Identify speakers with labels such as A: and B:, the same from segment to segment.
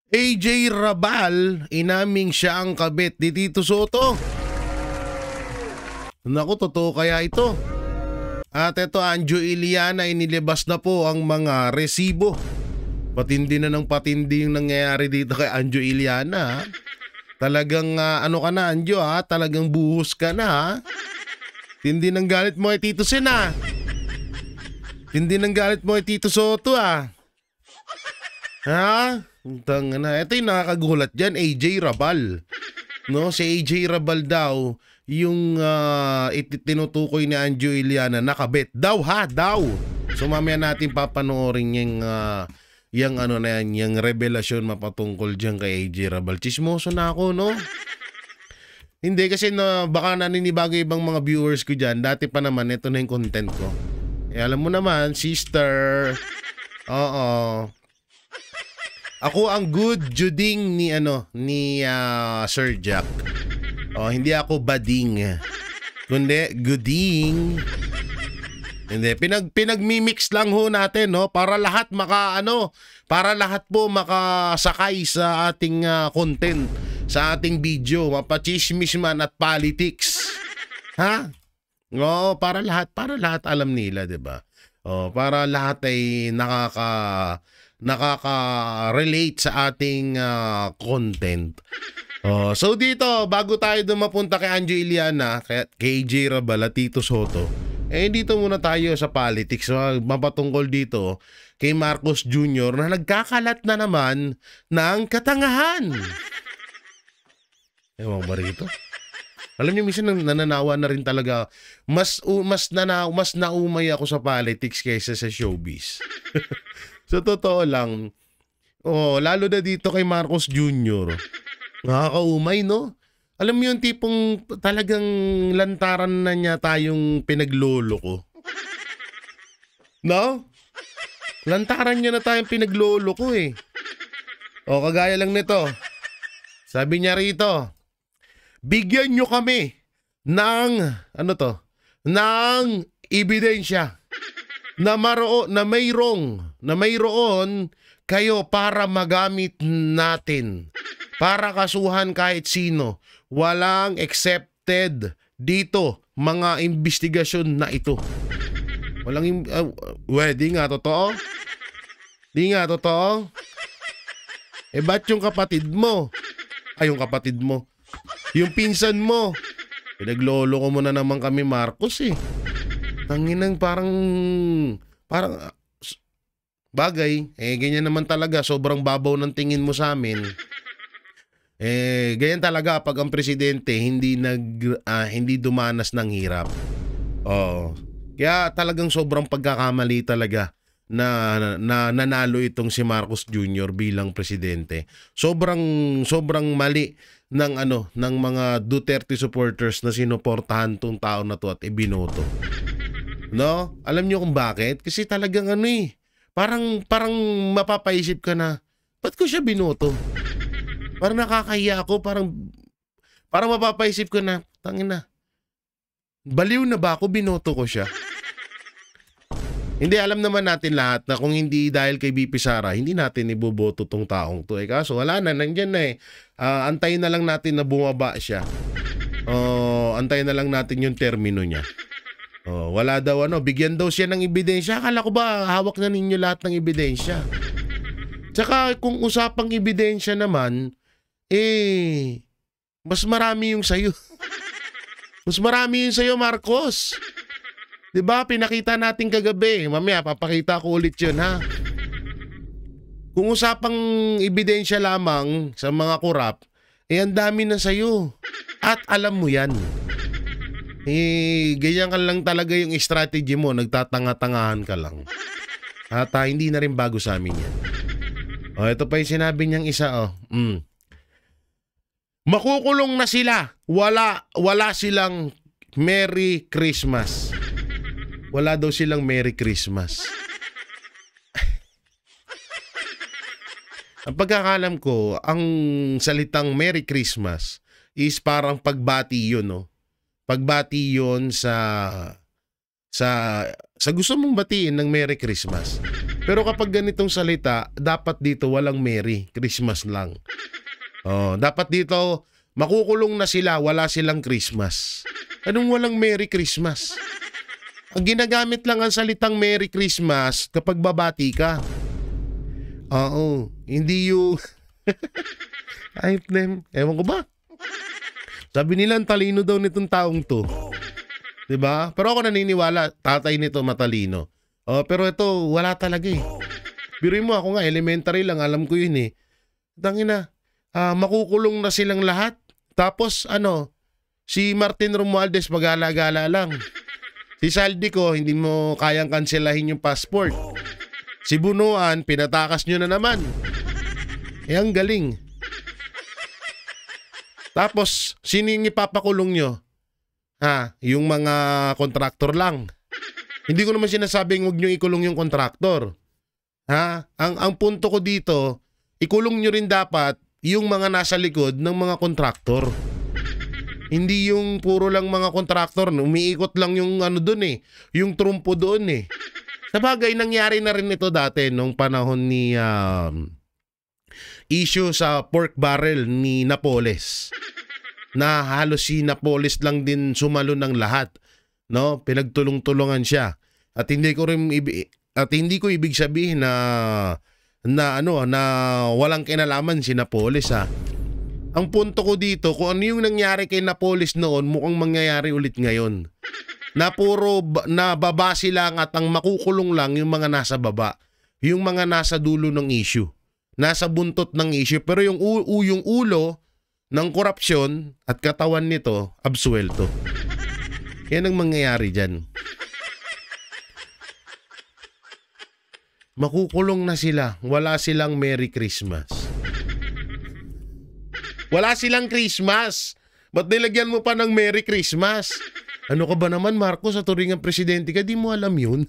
A: AJ Rabal, inaming siya ang kabit ni Tito Soto. Naku, totoo kaya ito? At ito, Anjo Iliana, inilabas na po ang mga resibo. Patindi na ng patindi yung nangyayari dito kay Anjo Iliana. Talagang ano ka na, Anjo, ha? Talagang buhos ka na, ha? Tindi ng galit mo ay Tito Sen, ha? Tindi ng galit mo ay Tito Soto, ha? Ha? Tanga na. Ito yung nakakagulat dyan, AJ Rabal. No, si AJ Rabal daw, yung tinutukoy ni Anjo Iliana, nakabet. Daw, ha? Daw. So mamaya natin papanoorin yung ano na yan, yung revelasyon mapatungkol dyan kay AJ Rabal. Chismoso na ako, no? Hindi kasi baka naninibago ibang mga viewers ko dyan. Dati pa naman, ito na yung content ko. Alam mo naman, sister. Oo. Ako ang good juding ni Sir Jack. Hindi ako bading. Kundi gooding. Hindi, pinagmimix lang ho natin, no, para lahat para lahat po makasakay sa ating content, sa ating video, mapachismis man at politics. Ha? Para lahat alam nila, 'di ba? Para lahat ay nakaka-relate sa ating content. So dito, bago tayo mapunta kay Anjo Iliana, kay AJ Rabal at Tito Soto, dito muna tayo sa politics. Mapatungkol dito kay Marcos Jr. na nagkakalat na naman ng katangahan. Ewan ba rito? Alam niyo, minsan nananawa na rin talaga. Mas naumay ako sa politics kaysa sa showbiz. So totoo lang. Lalo na dito kay Marcos Jr. Nakakaumay, no? Alam mo yung tipong talagang lantaran na niya tayong pinaglolo ko. No? Lantaran niya na tayong pinaglolo ko, eh. Kagaya lang nito. Sabi niya rito, bigyan nyo kami ng, ng ebidensya na mayroon kayo para magamit natin, para kasuhan kahit sino. Walang accepted dito mga investigasyon na ito. Walang di nga totoo? Di nga totoo? Ba't yung kapatid mo? Yung kapatid mo. Yung pinsan mo. Pinaglolo ko mo na naman kami, Marcos, eh. Tanginang parang bagay, ganyan naman talaga, sobrang babaw ng tingin mo sa amin. Ganyan talaga pag ang presidente hindi dumanas ng hirap. Kaya talagang sobrang pagkakamali talaga na nanalo itong si Marcos Jr. bilang presidente. Sobrang mali ng mga Duterte supporters na sinuportahan tong tao na to at ibinoto. No? Alam niyo kung bakit? Kasi talagang parang mapapaisip ka na, ba't ko siya binoto? Parang nakakahiya ako, parang mapapaisip ko na, tangina, baliw na ba ako, binoto ko siya? Hindi, alam naman natin lahat na kung hindi dahil kay BP Sara, hindi natin iboboto tong taong to. Kaso wala na, nandyan na eh. Antayin na lang natin na bumaba siya. Antayin na lang natin yung termino niya. Wala daw bigyan daw siya ng ebidensya. Akala ko ba hawak na ninyo lahat ng ebidensya? Tsaka kung usapang ebidensya naman, mas marami yung sayo. Mas marami yung sayo, Marcos. Diba? Pinakita natin kagabi. Mamaya, papakita ko ulit yun, ha? Kung usapang ebidensya lamang sa mga kurap, ang dami na sayo. At alam mo yan. Ganyan ka lang talaga yung strategy mo. Nagtatanga-tangahan ka lang. At hindi na rin bago sa amin yan. Ito pa yung sinabi niyang isa, makukulong na sila. Wala silang Merry Christmas. Wala daw silang Merry Christmas. Ang pagkakalam ko, ang salitang Merry Christmas is parang pagbati yun, no? Pagbati yun sa gusto mong batiin ng Merry Christmas. Pero kapag ganitong salita, dapat dito walang Merry Christmas lang. Dapat dito makukulong na sila, wala silang Christmas. Anong walang Merry Christmas? Ang ginagamit lang ang salitang Merry Christmas kapag babati ka. Oo, hindi yung ewan ko ba? Sabi nila ang talino daw nitong taong to. 'Di ba? Pero ako naniniwala, tatay nito matalino. Pero ito wala talaga eh. Biruin mo, ako nga elementary lang, alam ko yun eh. Tangina, makukulong na silang lahat. Tapos si Martin Romualdez mag-gala-gala lang. Si Saldico, hindi mo kayang kanselahin yung passport. Si Bunuan, pinatakas nyo na naman. Ang galing. Tapos, sino yung ipapakulong nyo? Yung mga kontraktor lang. Hindi ko naman sinasabing huwag nyo ikulong yung kontraktor. Ang punto ko dito, ikulong nyo rin dapat yung mga nasa likod ng mga kontraktor. Hindi yung puro lang mga kontraktor, umiikot lang yung doon eh, yung trumpo doon eh. Sabagay, nangyari na rin ito dati nung panahon ni issue sa pork barrel ni Napoles. Na halos si Napoles lang din sumalo ng lahat, no? Pinagtulong-tulungan siya. At hindi ko ibig sabihin na walang kinalaman si Napoles Ang punto ko dito, kung ano yung nangyari kay Napoles noon, mukhang mangyayari ulit ngayon. Na puro nababase lang at ang makukulong lang yung mga nasa baba. Yung mga nasa dulo ng issue. Nasa buntot ng issue. Pero yung ulo ng korupsyon at katawan nito, absuelto. Yan ang mangyayari dyan. Makukulong na sila. Wala silang Merry Christmas. Wala silang Christmas. Ba't nilagyan mo pa ng Merry Christmas? Ano ka ba naman, Marcos? Sa turingang presidente ka, di mo alam yun.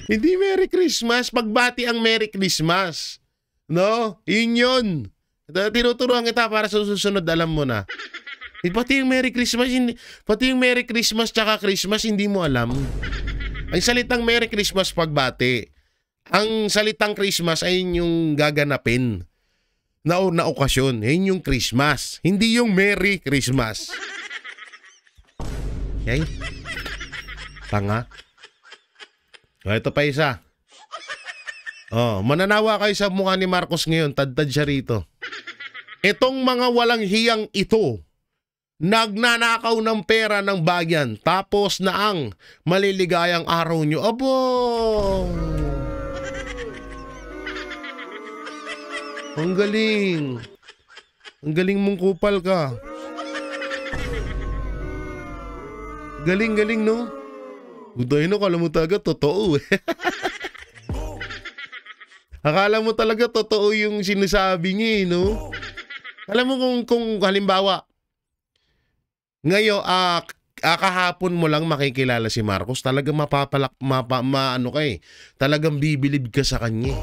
A: Hindi Merry Christmas. Pagbati ang Merry Christmas. No? Yun. Tinuturuan kita para sa susunod, alam mo na. Pati yung Merry Christmas tsaka Christmas, hindi mo alam. Ang salitang Merry Christmas pagbati. Ang salitang Christmas ay yung gaganapin na okasyon. Yun yung Christmas. Hindi yung Merry Christmas. Okay? Tanga. Ito pa isa. Mananawa kayo sa mukha ni Marcos ngayon. Tad-tad siya rito. Itong mga walang hiyang ito, nagnanakaw ng pera ng bayan, tapos na ang maliligayang araw nyo. Abo! Ang galing. Ang galing mong kupal ka. Galing, no? Buday no, akala mo talaga totoo eh. Akala mo talaga totoo yung sinasabi niya eh, no? Alam mo kung halimbawa, ngayon, kahapon mo lang makikilala si Marcos, talagang talagang bibilib ka sa kanya.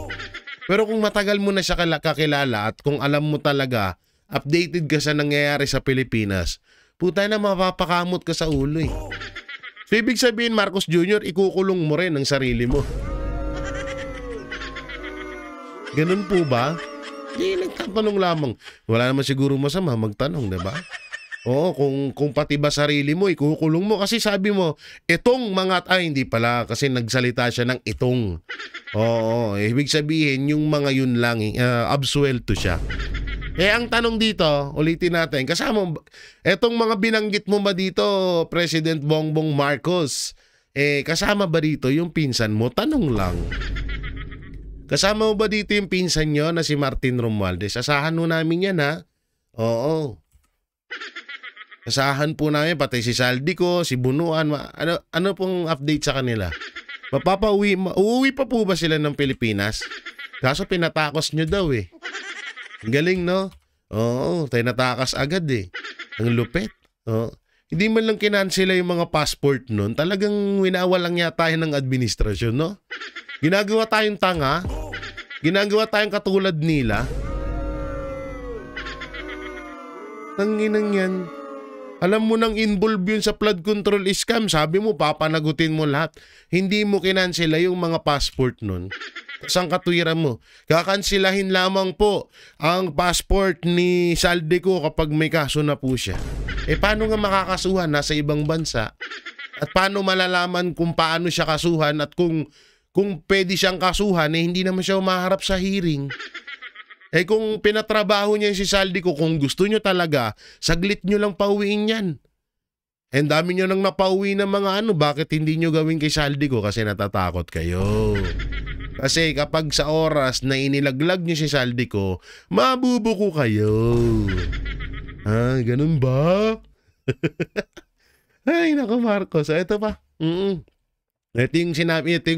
A: Pero kung matagal mo na siya kakilala at kung alam mo talaga, updated ka sa nangyayari sa Pilipinas, puta na mapapakamot ka sa ulo eh. So, ibig sabihin, Marcos Jr., ikukulong mo rin ang sarili mo. Ganun po ba? Nagtatanong lamang. Wala naman siguro masama magtanong, diba? Oo, kung pati ba sarili mo, ikukulong mo. Kasi sabi mo, itong mga, hindi pala, kasi nagsalita siya ng itong. Oo, ibig sabihin, yung mga yun lang, absuelto siya. Ang tanong dito, ulitin natin, kasama, etong mga binanggit mo ba dito, President Bongbong Marcos, kasama ba dito yung pinsan mo? Tanong lang. Kasama mo ba dito yung pinsan nyo na si Martin Romualdez? Asahan mo namin yan, ha? Oo. Asahan po namin, pati si Saldico, si Bunuan, ano pong update sa kanila? Uuwi pa po ba sila ng Pilipinas? Kaso pinatakos nyo daw eh. Galing, no? Oo, tayo natakas agad eh. Ang lupit. Oo. Hindi man lang kinansela yung mga passport nun. Talagang winawalang yata ng administrasyon, no? Ginagawa tayong tanga. Ginagawa tayong katulad nila. Tanginang yan. Alam mo nang involve yun sa flood control scam. Sabi mo, papanagutin mo lahat. Hindi mo kinansela yung mga passport nun. Tapos ang katwiran mo, kakansilahin lamang po ang passport ni Saldico kapag may kaso na po siya. Paano nga makakasuhan? Nasa ibang bansa. At paano malalaman kung paano siya kasuhan at kung pwede siyang kasuhan, hindi naman siya umaharap sa hearing. Kung pinatrabaho niya si Saldico, kung gusto nyo talaga, saglit nyo lang pauwiin yan. And dami nyo nang napauwi ng mga bakit hindi nyo gawin kay Saldico? Kasi natatakot kayo. Kasi kapag sa oras na inilaglag nyo si Saldico, mabubuko kayo. Ganun ba? Ay, naku Marcos. Ito pa. Ito yung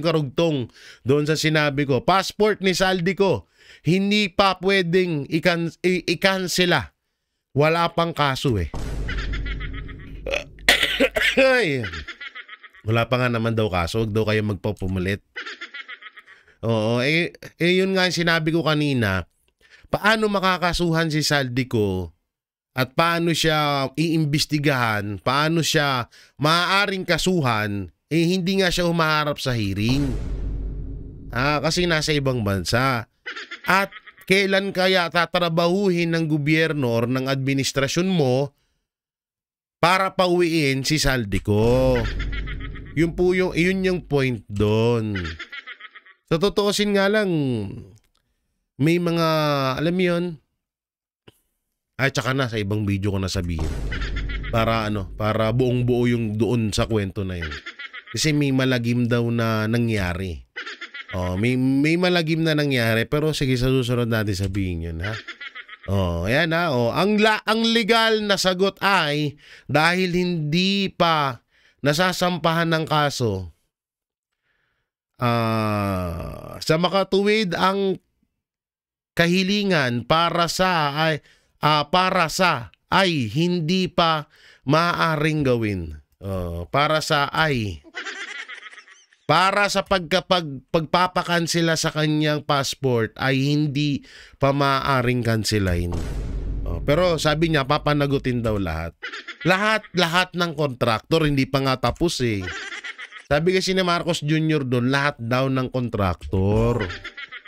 A: karugtong doon sa sinabi ko. Passport ni Saldico, hindi pa pwedeng i-cancela. Wala pang kaso Ay, wala pa nga naman daw kaso. Huwag daw kayo magpapumulit. Oo, yun nga yung sinabi ko kanina. Paano makakasuhan si Saldico at paano siya iimbestigahan, paano siya maaaring kasuhan, hindi nga siya humaharap sa hearing. Kasi nasa ibang bansa. At kailan kaya tatrabahuhin ng gobyerno or ng administrasyon mo para pauwiin si Saldico? Yun yung point doon. Sa totoosin nga lang, may mga, alam mo yun, tsaka na sa ibang video ko nasabihin. Para buong buo yung doon sa kwento na yun. Kasi may malagim daw na nangyari. May malagim na nangyari, pero sige, sa susunod natin sabihin yun, ha? Ayan ha. Ang legal na sagot ay dahil hindi pa nasasampahan ng kaso, sa makatuwid ang kahilingan para sa hindi pa maaaring gawin. Para sa pagpapakansela sa kanyang passport ay hindi pa maaaring kanselahin. Pero sabi niya, papanagutin daw lahat. Lahat ng kontraktor, hindi pa nga tapos Sabi kasi ni Marcos Jr. doon, lahat daw ng kontraktor.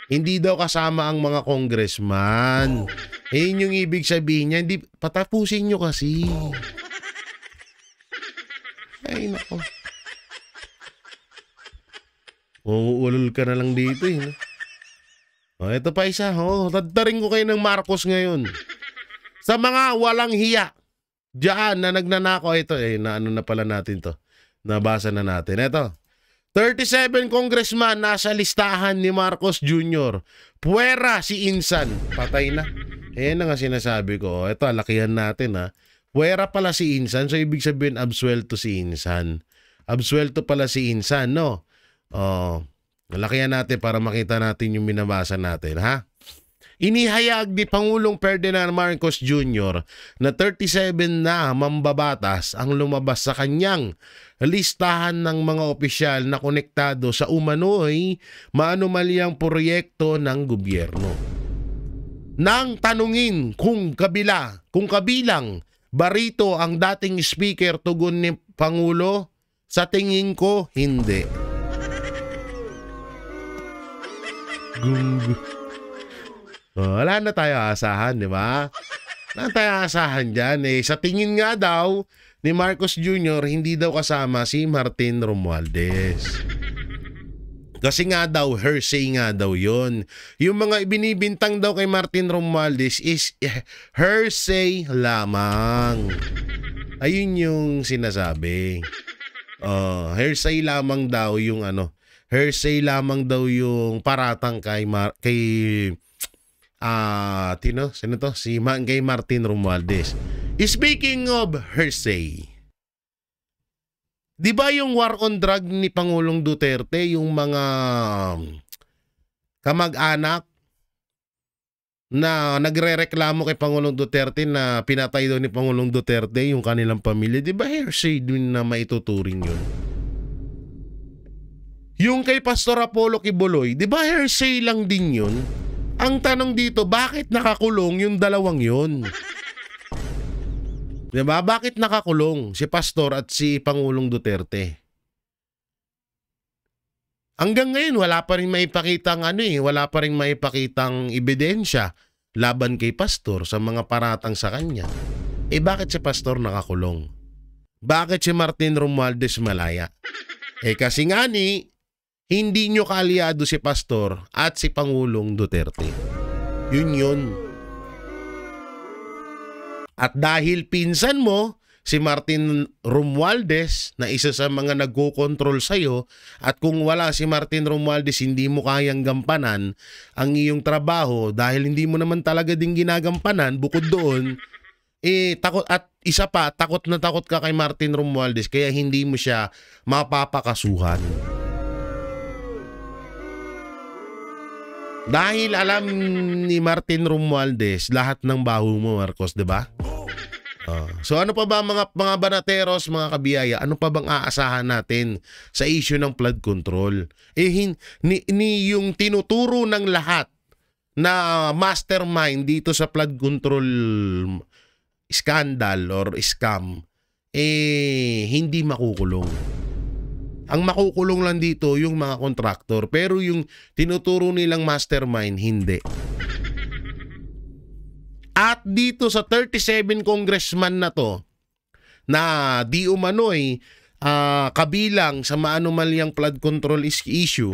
A: Hindi daw kasama ang mga congressman. Yun yung ibig sabihin niya, hindi, patapusin nyo kasi. Ay, nako. Uulol ka na lang dito ito pa isa. Tadaring ko kayo ng Marcos ngayon. Sa mga walang hiya diyan na nagnanako, ito na pala natin to. Nabasa na natin. Ito. 37 congressman nasa listahan ni Marcos Jr. Puwera si Insan. Patay na. Na nga sinasabi ko. Ito, lakihan natin Puwera pala si Insan. So, ibig sabihin, absuelto si Insan. Absuelto pala si Insan, no? Lakihan natin para makita natin yung binabasa natin, ha? Inihayag ni Pangulong Ferdinand Marcos Jr. na 37 na mambabatas ang lumabas sa kanyang listahan ng mga opisyal na konektado sa umano'y maanumalyang proyekto ng gobyerno. Nang tanungin kung kabilang Barito ang dating speaker, tugon ni Pangulo, sa tingin ko, hindi. Wala na tayo asahan, di ba? Wala na tayo asahan dyan. Sa tingin nga daw ni Marcos Jr., hindi daw kasama si Martin Romualdez. Kasi nga daw, hearsay nga daw yun. Yung mga ibinibintang daw kay Martin Romualdez is hearsay lamang. Ayun yung sinasabi. Hearsay lamang daw yung hearsay lamang daw yung paratang kay kay Martin Romualdez. Speaking of hearsay, di ba yung war on drug ni Pangulong Duterte, yung mga kamag-anak na nagrereklamo kay Pangulong Duterte na pinatay daw ni Pangulong Duterte yung kanilang pamilya, di ba hearsay din na maituturing yun? Yung kay Pastor Apollo Kibuloy, di ba hearsay lang din yun? Ang tanong dito, bakit nakakulong yung dalawang yun? 'Di ba? Bakit nakakulong si Pastor at si Pangulong Duterte? Hanggang ngayon wala pa rin maipakitang wala pa rin maipakitang ebidensya laban kay Pastor sa mga paratang sa kanya. Bakit si Pastor nakakulong? Bakit si Martin Romualdez malaya? Kasi nga hindi nyo kaalyado si Pastor at si Pangulong Duterte. Yun. At dahil pinsan mo si Martin Romualdez na isa sa mga nagko-control sa'yo, at kung wala si Martin Romualdez hindi mo kayang gampanan ang iyong trabaho dahil hindi mo naman talaga din ginagampanan, bukod doon, takot, at isa pa, takot na takot ka kay Martin Romualdez kaya hindi mo siya mapapakasuhan. Dahil alam ni Martin Romualdez lahat ng baho mo, Marcos, 'di ba? So ano pa ba mga banateros, mga kabiyaya, ano pa bang aasahan natin sa issue ng flood control? Yung tinuturo ng lahat na mastermind dito sa flood control scandal or scam, hindi makukulong. Ang makukulong lang dito yung mga kontraktor, pero yung tinuturo nilang mastermind, hindi. At dito sa 37 congressman na to, na di umano'y kabilang sa maanumalyang flood control issue,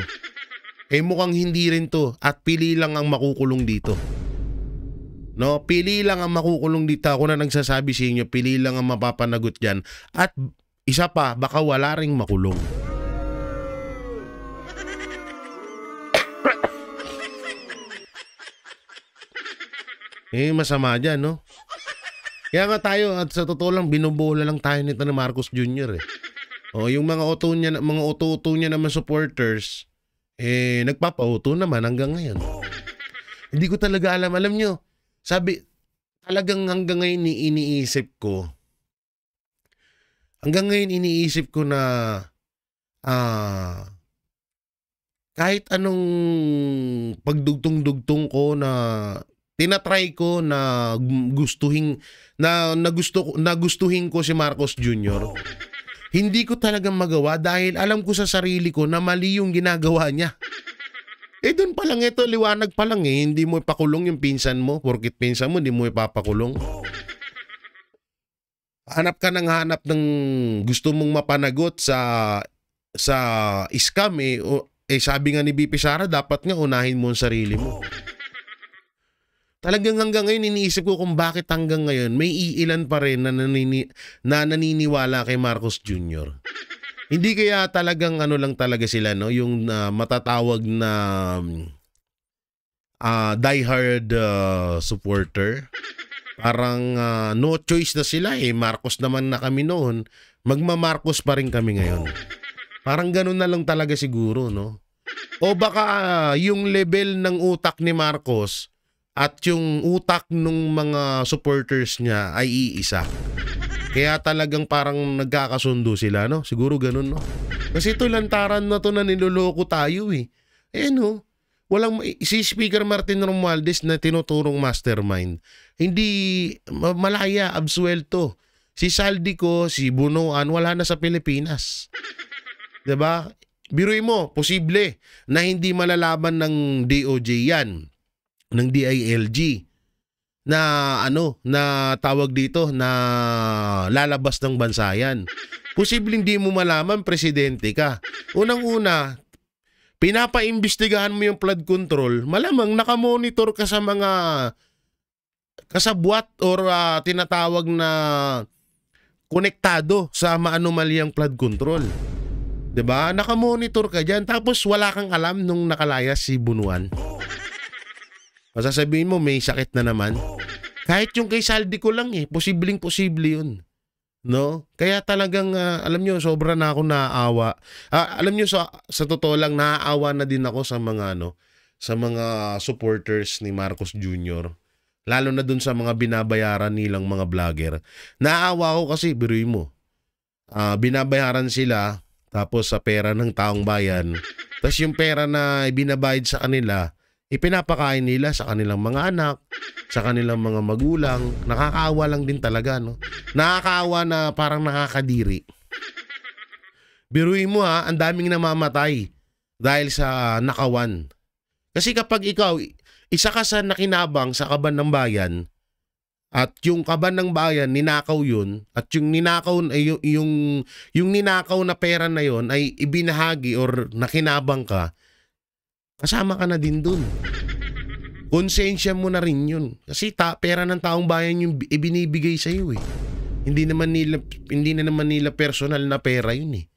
A: mukhang hindi rin to, at pili lang ang makukulong dito. No, pili lang ang makukulong dito. Ako na nagsasabi sa inyo, pili lang ang mapapanagot dyan. At isa pa, baka wala ring makulong. Masama dyan, no? Kaya nga tayo, at sa totoo lang, binubola lang tayo nito ni Marcos Jr. Yung mga auto niya naman supporters, nagpapa-auto naman hanggang ngayon. Hindi ko talaga alam nyo, sabi, talagang hanggang ngayon iniisip ko na kahit anong pagdugtong-dugtong ko na tinatry ko na gustuhin ko si Marcos Jr., hindi ko talagang magawa dahil alam ko sa sarili ko na mali yung ginagawa niya. Doon pa lang ito, liwanag pa lang hindi mo ipakulong yung pinsan mo, porkit pinsan mo, hindi mo ipapakulong. Hanap ka ng gusto mong mapanagot sa scam sabi nga ni BP Sara, dapat nga unahin mo ang sarili mo. Talagang hanggang ngayon iniisip ko kung bakit hanggang ngayon may iilan pa rin na naniniwala kay Marcos Jr. Hindi kaya talagang lang talaga sila, no? Yung matatawag na diehard supporter. Parang no choice na sila Marcos naman na kami noon. Magma-Marcos pa rin kami ngayon. Parang ganun na lang talaga siguro, no? O baka yung level ng utak ni Marcos at yung utak ng mga supporters niya ay iisa. Kaya talagang parang nagkakasundo sila, no? Siguro ganun, no? Kasi ito lantaran na to na niloloko tayo, no? Si Speaker Martin Romualdez na tinuturong mastermind, hindi malaya, absuelto. Si Saldico, si Bunuan, wala na sa Pilipinas. 'Di ba? Biruin mo, posible na hindi malalaban ng DOJ yan, ng DILG. Na na tawag dito na lalabas ng bansa yan. Posibleng di mo malaman, presidente ka. Unang-una, pinapaimbestigahan mo yung flood control, malamang nakamonitor ka sa mga kasabwat or tinatawag na konektado sa maanumalyang flood control. 'Di ba? Nakamonitor ka diyan, tapos wala kang alam nung nakalayas si Bunuan. Masasabihin mo may sakit na naman. Kahit yung kay Saldico lang posibleng-posible yun. No? Kaya talagang alam nyo, sobra na ako naaawa. Alam nyo, sa totoo lang, naaawa na din ako sa mga sa mga supporters ni Marcos Jr. Lalo na dun sa mga binabayaran nilang mga vlogger. Naaawa ako kasi, biruin mo, binabayaran sila tapos sa pera ng taong bayan. Tapos yung pera na binabayad sa kanila, Ipinapakain nila sa kanilang mga anak, sa kanilang mga magulang. Nakakaawa lang din talaga, no? Nakakaawa na parang nakakadiri. Biruin mo ang daming namamatay dahil sa nakawan. Kasi kapag ikaw, isa ka sa nakinabang sa kaban ng bayan, at yung kaban ng bayan, ninakaw yun, at yung ninakaw, yung ninakaw na pera na yun ay ibinahagi or nakinabang ka, kasama ka na din dun. Konsensya mo na rin yun. Kasi pera ng taong bayan yung ibinibigay sa iyo eh. Hindi na naman nila personal na pera yun eh.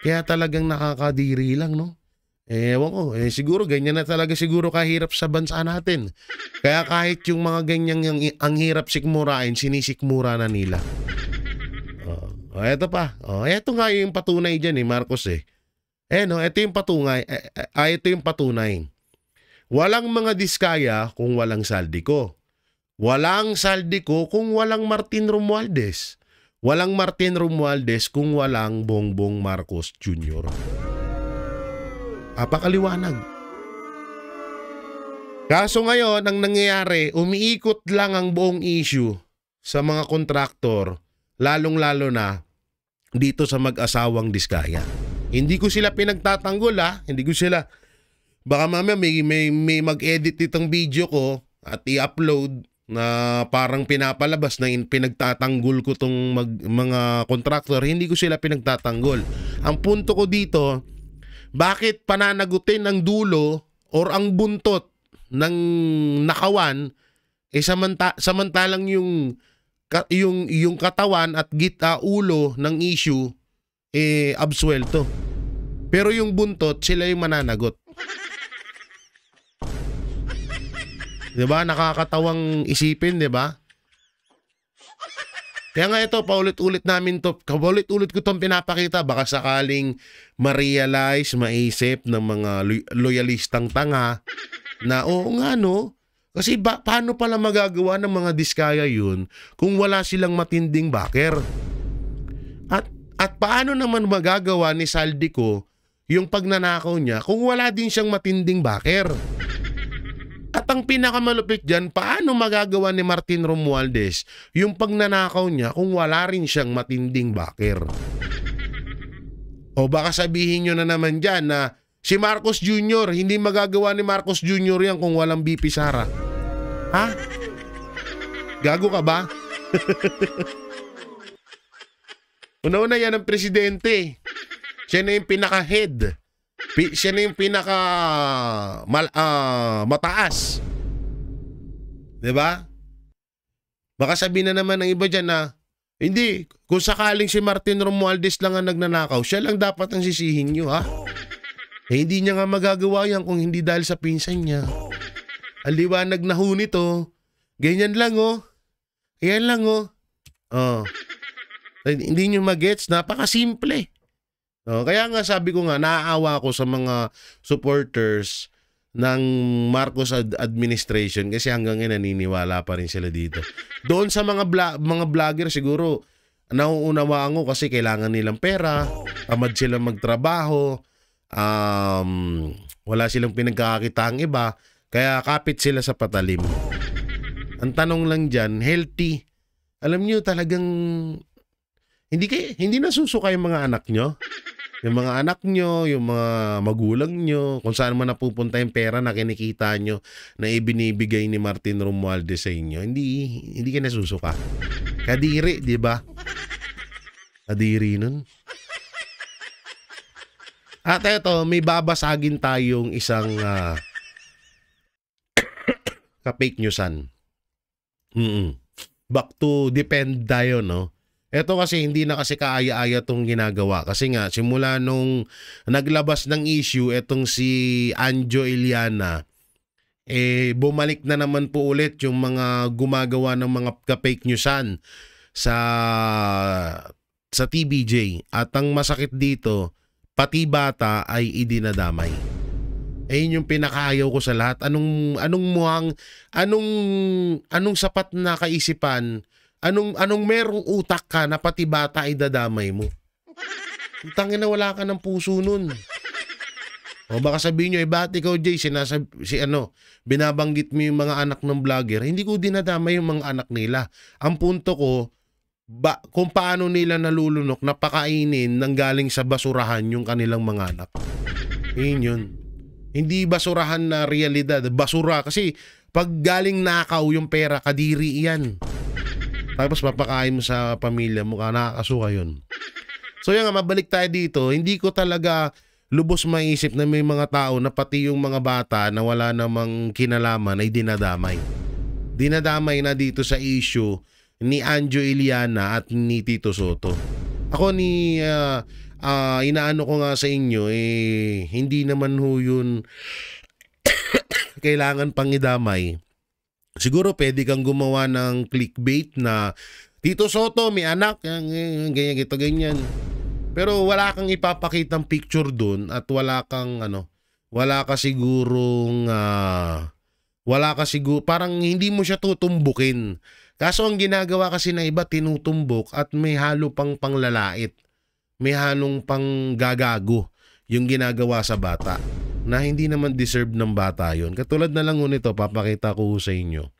A: Kaya talagang nakakadiri lang, no? Ewan ko, siguro ganyan na talaga siguro kahirap sa bansa natin. Kaya kahit yung mga ganyang ang hirap sikmurain, sinisikmura na nila. Eto pa. Eto nga yung patunay dyan Marcos eh. No, ito yung patunay. Ito yung patunay. Walang mga diskaya kung walang Saldico. Walang Saldico kung walang Martin Romualdez. Walang Martin Romualdez kung walang Bongbong Marcos Jr. Apakaliwanag. Kaso ngayon, ang nangyayari, umiikot lang ang buong issue sa mga kontraktor, lalong-lalo na dito sa mag-asawang diskaya. Hindi ko sila pinagtatanggol hindi ko sila, baka mamaya may mag-edit itong video ko at i-upload na parang pinapalabas na pinagtatanggol ko tong mga kontraktor. Hindi ko sila pinagtatanggol. Ang punto ko dito, bakit pananagutin ang dulo or ang buntot ng nakawan samantalang yung katawan at ulo ng issue absuelto. Pero yung buntot, sila yung mananagot. 'Di ba? Nakakatawang isipin, 'di ba? Kaya nga ito, paulit-ulit ko itong pinapakita. Baka sakaling ma-realize, maisip ng mga loyalistang tanga na oo nga no, kasi paano pala magagawa ng mga diskaya yun kung wala silang matinding backer? At paano naman magagawa ni Saldico yung pagnanakaw niya kung wala din siyang matinding backer? At ang pinakamalupit dyan, paano magagawa ni Martin Romualdez yung pagnanakaw niya kung wala rin siyang matinding backer? O baka sabihin nyo na naman dyan na si Marcos Jr., hindi magagawa ni Marcos Jr. yan kung walang BP Sara. Ha? Gago ka ba? Una-una yan ang presidente. Siya na yung pinaka-head. Siya na yung pinaka mataas. 'Di ba? Baka sabihin na naman ng iba diyan na hindi, kung sakaling si Martin Romualdez lang ang nagnanakaw, siya lang dapat ang sisihin niyo, ha? Hindi niya nga magagawa yan kung hindi dahil sa pinsan niya. Ang liwanag na ho nito. Ganyan lang Ayan lang Hindi niyo magets, napakasimple. Kaya nga sabi ko nga, naaawa ako sa mga supporters ng Marcos administration kasi hanggang ngayon naniniwala pa rin sila dito. Doon sa mga vlogger siguro, nauunawaan ko kasi kailangan nilang pera, tamad silang magtrabaho, wala silang pinagkakakitaang iba, kaya kapit sila sa patalim. Ang tanong lang dyan, healthy. Alam niyo talagang hindi nasusuka yung mga anak nyo. Yung mga anak nyo, yung mga magulang nyo, kung saan man napupunta yung pera na kinikita nyo na ibinibigay ni Martin Romualdez sa inyo, hindi ka nasusuka. Kadiri, di ba? Kadiri nun. At eto, may babasagin tayong isang ka-fake newsan. Back to depend tayo, no? Ito kasi hindi na kasi kaaya-aya itong ginagawa. Kasi nga, simula nung naglabas ng issue, etong si Anjo Iliana, bumalik na naman po ulit yung mga gumagawa ng mga ka-fake newsan sa TVJ. At ang masakit dito, pati bata ay idinadamay. Yun yung pinakaayaw ko sa lahat. Anong sapat na kaisipan, Anong merong utak ka na pati bata ay dadamay mo? Tangina, wala ka ng puso nun. O baka sabihin nyo, ba't ikaw, Jay, binabanggit mo yung mga anak ng vlogger. Hindi ko dinadamay yung mga anak nila. Ang punto ko, kung paano nila nalulunok, napakainin nang galing sa basurahan yung kanilang mga anak. Yun. Hindi basurahan na realidad. Basura. Kasi pag galing nakaw yung pera, kadiri yan. Tapos papakain mo sa pamilya mo, nakakasuka yun. So yan nga, mabalik tayo dito. Hindi ko talaga lubos maisip na may mga tao na pati yung mga bata na wala namang kinalaman ay dinadamay. Dinadamay na dito sa issue ni Anjo Iliana at ni Tito Soto. Ako inaano ko nga sa inyo, hindi naman ho yun kailangan pang idamay. Siguro pwede kang gumawa ng clickbait na Tito Soto may anak, ganyan. Pero wala kang ipapakitang picture dun at wala ka sigurong parang hindi mo siya tutumbukin. Kaso ang ginagawa kasi na iba, tinutumbok at may halo pang panglalait. May halong pang gagago yung ginagawa sa bata na hindi naman deserve ng bata yon. Katulad na lang nito, papakita ko sa inyo.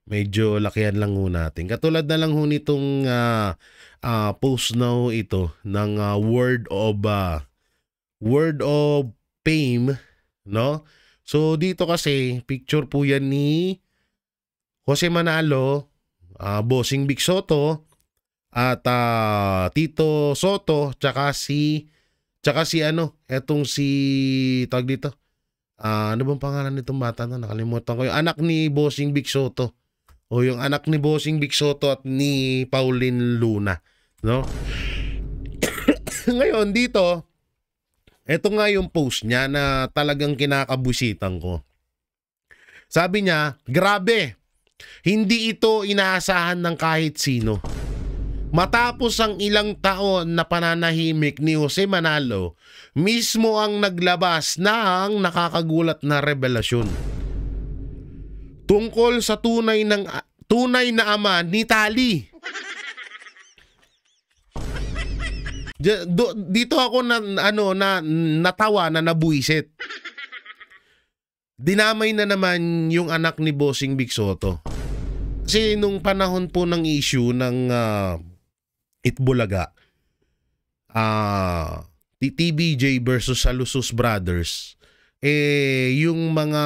A: Medyo lakihan lang ho natin. Katulad na lang ho nitong post na ho ito ng Word of Fame, no? So dito kasi picture po yan ni Jose Manalo, Bossing Big Soto at Tito Soto tsaka si tawag dito. Ano bang pangalan nitong bata na? Nakalimutan ko. Yung anak ni Bossing Big Soto. O yung anak ni Bossing Big Soto at ni Pauline Luna, no? Ngayon dito, eto nga yung post niya na talagang kinakabusitan ko. Sabi niya, grabe, hindi ito inaasahan ng kahit sino. Matapos ang ilang taon na pananahimik ni Jose Manalo, mismo ang naglabas ng nakakagulat na revelasyon tungkol sa tunay na ama ni Tali. Dito ako natawa na nabuisit. Dinamay na naman yung anak ni Bossing Big Soto. Kasi nung panahon po ng issue ng Itbulaga, TBJ versus Salusus Brothers, yung mga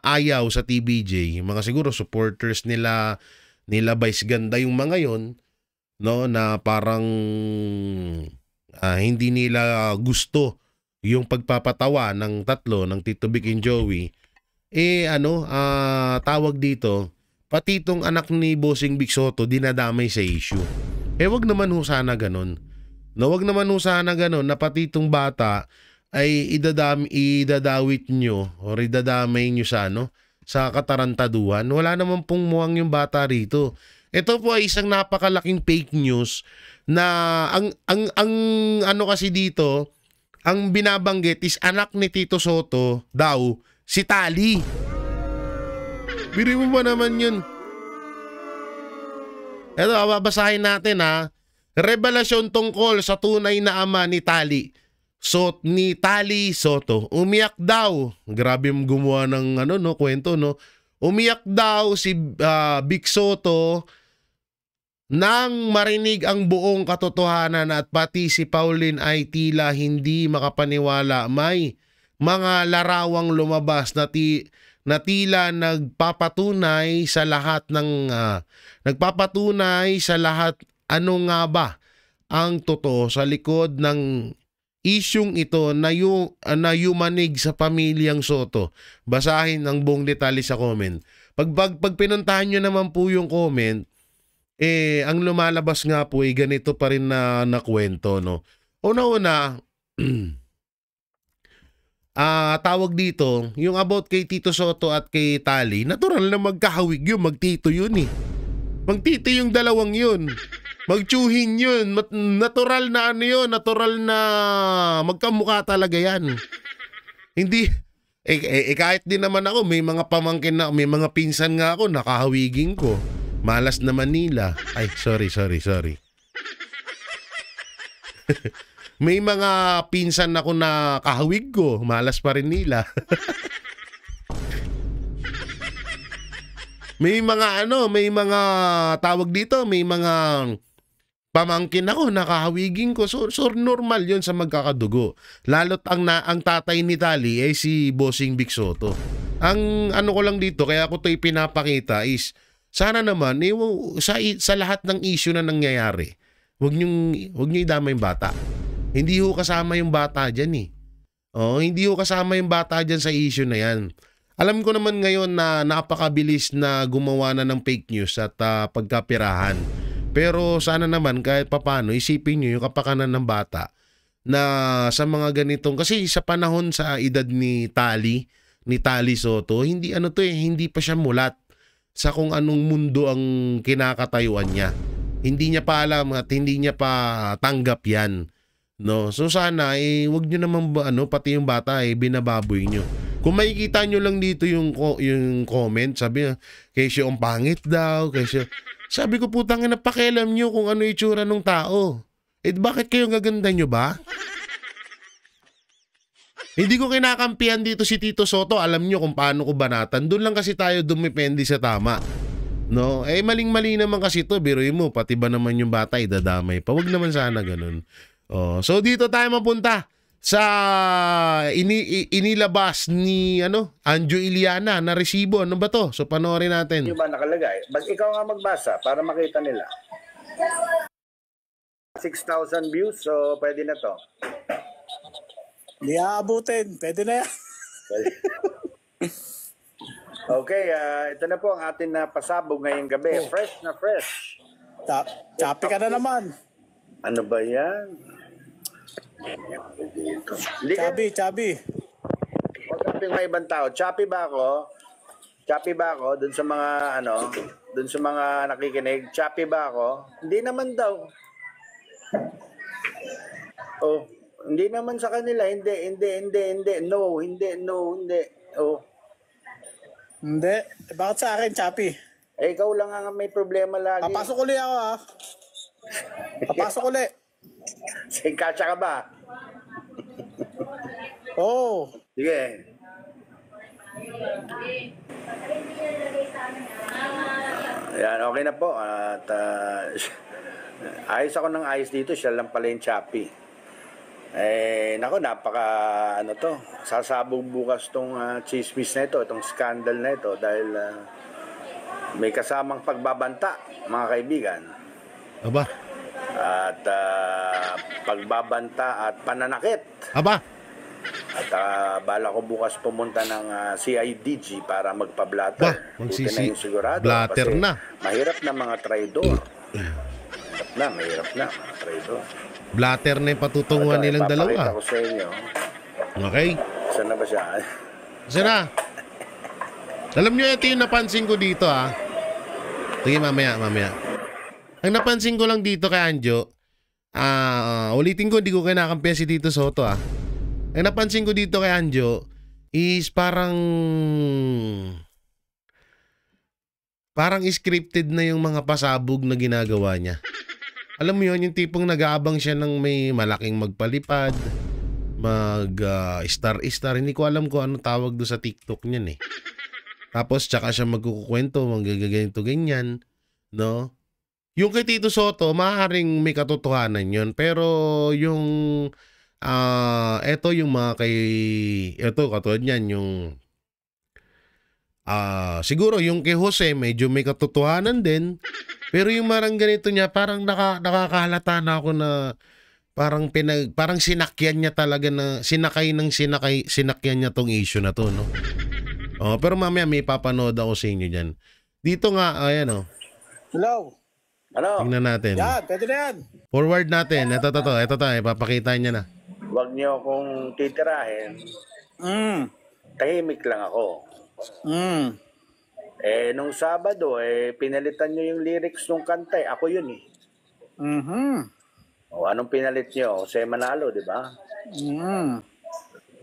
A: ayaw sa TBJ, yung mga siguro supporters nila Vice Ganda, yung mga yon, no, na parang hindi nila gusto yung pagpapatawa ng tatlo ng Tito Vic and Joey, tawag dito, pati itong anak ni Bossing Big Soto dinadamay sa issue. Wag naman ho sana ganun. Wag naman ho sana ganun na pati itong bata ay idadawit nyo o idadamay nyo sa katarantaduhan. Wala naman pong muwang yung bata rito. Ito po ay isang napakalaking fake news na ang kasi dito, ang binabanggit is anak ni Tito Soto daw, si Tali. Biri mo ba naman yun? Ito, babasahin natin Revelasyon tungkol sa tunay na ama ni Tali. Ni Tali Soto. Umiyak daw. Grabe yung gumawa ng kwento, no? Umiyak daw si Big Soto nang marinig ang buong katotohanan at pati si Pauline ay tila hindi makapaniwala. May mga larawang lumabas na tila nagpapatunay sa lahat ano nga ba ang totoo sa likod ng isyung ito na yumanig sa pamilyang Soto. Basahin ang buong detalye sa comment. Pag pinuntahan nyo naman po yung comment, ang lumalabas nga po ay ganito pa rin na kwento, no? Una-una, tawag dito, yung about kay Tito Soto at kay Tali, natural na magkahawig yun, magtito yun eh. Magtito yung dalawang yun. Magtsuhin yun. Natural na natural na magkamukha talaga yan. Hindi, kahit din naman ako, may mga pamangkin na, may mga pinsan nga ako, nakahawigin ko. Malas naman nila. Ay, sorry. May mga pinsan ako na kahawig ko, malas pa rin nila. May mga tawag dito, may mga pamangkin ako, nakahawigin ko. So normal yun sa magkakadugo. Lalo't ang tatay ni Tali ay si Bossing Vic Soto. Ang ano ko lang dito, kaya ko ito ipinapakita is, sana naman, sa lahat ng issue na nangyayari, huwag niyo idama yung bata. Hindi ho kasama yung bata dyan eh. Hindi ho kasama yung bata dyan sa issue na yan. Alam ko naman ngayon na napakabilis na gumawa na ng fake news at pagkapirahan. Pero sana naman kahit papano isipin nyo yung kapakanan ng bata na sa mga ganitong, kasi sa panahon sa edad ni Tali Soto, hindi hindi pa siya mulat sa kung anong mundo ang kinakatayuan niya. Hindi niya pa alam at hindi niya pa tanggap yan. No? So sana wag niyo naman pati yung bata binababoy niyo. Kung makikita nyo lang dito yung comment, sabi niya, Kesyo ang pangit daw, Kesyo. Sabi ko, putang ina, pakialam nyo kung ano itsura ng tao. Bakit kayo gaganda nyo ba? Hindi ko kinakampihan dito si Tito Soto, alam nyo kung paano ko banatan. Doon lang kasi tayo dumepende sa tama. No? Maling-mali naman kasi to, biruin mo, pati ba naman yung bata, idadamay pa. Wag naman sana ganun. So dito tayo mapunta sa inilabas ni Anjo Iliana na resibo. Ano ba to? So panoorin natin.
B: Yung ba nakalagay? Ikaw nga magbasa para makita nila. 6,000 views, so pwede na to.
C: Hindi aabutin. Pwede na yan.
B: Okay, ito na po ang atin na pasabog ngayong gabi. Fresh na fresh.
C: Choppy ka na naman.
B: Ano ba yan?
C: Chabi.
B: O sabi ng mga ibang tao, choppy ba ako? Dun sa mga dun sa mga nakikinig, choppy ba ako? Hindi naman daw. Hindi naman sa kanila, hindi. No. Oh.
C: Hindi. Bakit sa akin, choppy?
B: Ikaw lang ang may problema lagi.
C: Papasok uli ako, ha? Papasok uli.
B: Singkatsa ka ba?
C: Oo.
B: Sige. Yan, okay na po. At ayos ako ng ayos dito. Siya lang pala yung choppy. Nako, sasabog bukas tong chismis na ito, itong scandal na ito dahil may kasamang pagbabanta, mga kaibigan.
A: Aba.
B: At pagbabanta at pananakit.
A: Aba.
B: At bala ko bukas pumunta ng CIDG para magpa-blatter. Buti na yung sigurado.
A: Blatter
B: kasi
A: na.
B: Mahirap na mga traidor. Mahirap na mga traidor.
A: Blatter na yung patutunguhan nilang dalawa.
B: Papakita ko sa inyo.
A: Okay.
B: Saan na ba siya?
A: Saan na? Alam nyo, ito yung napansin ko dito Sige, mamaya. Ang napansin ko lang dito kay Anjo, ulitin ko, hindi ko kinakampihan si Tito Soto Ang napansin ko dito kay Anjo is parang scripted na yung mga pasabog na ginagawa niya. Alam mo yun, yung tipong nag-aabang siya ng may malaking magpalipad, star. Hindi ko alam kung ano tawag doon sa TikTok niyan Tapos tsaka siya magkukwento, ganito ganyan, no? Yung kay Tito Soto, maaaring may katotohanan yun. Pero yung, eto yung mga katulad niyan, yung, siguro yung kay Jose, medyo may katotohanan din. Pero yung marang ganito niya, parang nakakahalata na ako na parang sinakyan niya talaga na, sinakyan niya tong issue na to, no? Pero mamaya may papanood ako sa inyo dyan. Dito nga, ayan
C: Hello.
B: Ano?
A: Tingnan natin.
C: Yan, pwede na yan.
A: Forward natin. Ito, ipapakita niya na.
B: Huwag niyo akong titirahin. Tahimik lang ako. Nung Sabado, pinalitan niyo yung lyrics ng kanta. Ako yun anong pinalit niyo? Jose Manalo, di ba?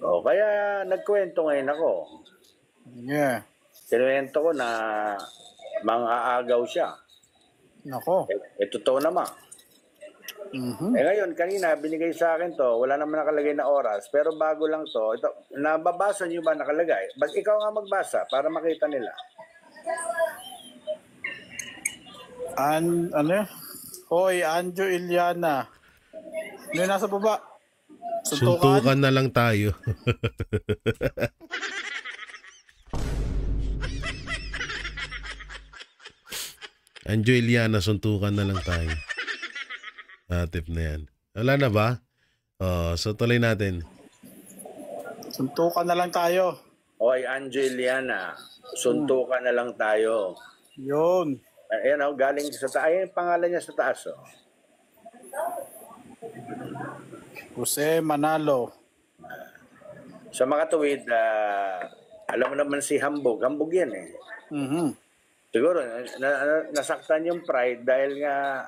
B: Kaya nagkwento ngayon ako.
C: Yeah.
B: Kinuwento ko na mang-aagaw siya.
C: Nako.
B: Totoo naman.
C: Mhm.
B: Ngayon, kanina, binigay sa akin to, wala naman nakalagay na oras, pero bago lang to. Ito, nababasa niyo ba nakalagay? Ikaw nga magbasa para makita nila.
C: Ano yun? Hoy, Anjo Iliana. Ano yung nasa baba?
A: Suntukan na lang tayo. Anjo Iliana, suntukan na lang tayo. Tip na yan. Wala na ba? So tuloy natin.
C: Suntukan na lang tayo.
B: Hoy, Angeliana, suntukan na lang tayo.
C: Yun.
B: Ayan o, galing sa taas. Ayan yung pangalan niya sa taas o.
C: Jose Manalo.
B: Sa mga tuwid, alam mo naman si Hambog. Hambog yan eh.
C: Mhm.
B: Siguro, nasaktan yung pride dahil nga